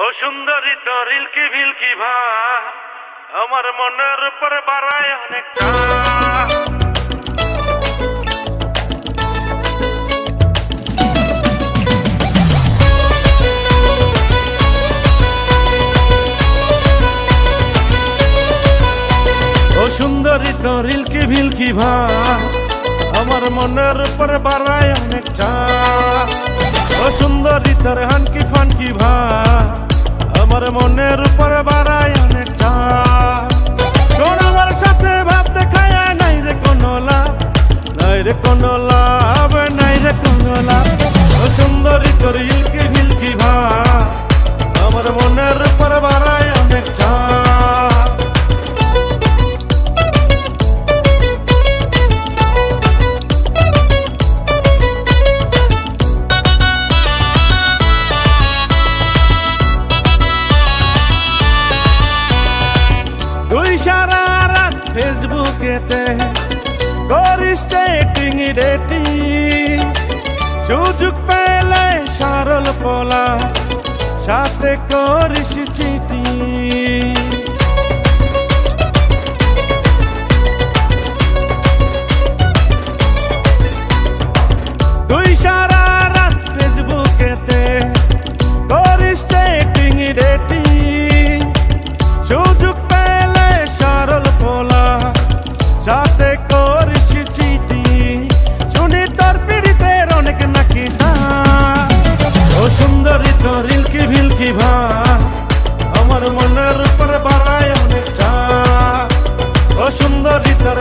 ও সুন্দরী তোর ইলকি ভিলকি ভাব আমার মনের উপর বাড়ায় অনেকটা। ও সুন্দরী তোর ইলকি ভিলকি ভাব আমার মনের উপর বাড়ায় অনেকটা। ও সুন্দরী তোর হানকি ফানকি ভাব আমার মনের উপর বাড়ায় অনেকটা। তোর আমার সাথে ভাব দেখায় নাই রে কোনো লাভ, নাই রে কোনো লাভ, নাই রে কোনো লাভ। ও সুন্দরী তোর ইলকি ভিলকি ভাব আমার মনের উপর বাড়ায় অনেকটা। সারা রাত ফেসবুকেতে করিস চ্যাটিং ডেটিং, সুযোগ পেলে সরল পোলা সাথে করিস চিটিং। তুই সারা রাত ফেসবুকেতে করিস চ্যাটিং ডেটিং, সুযোগ সাথে করিস চিটিং। শুনি তোর পীড়িতের অনেক নাকি দাম। ও সুন্দরী তোর ইলকি ভিলকি ভাব আমার মনের উপর বাড়ায় অনেকটা। ও সুন্দরী তোর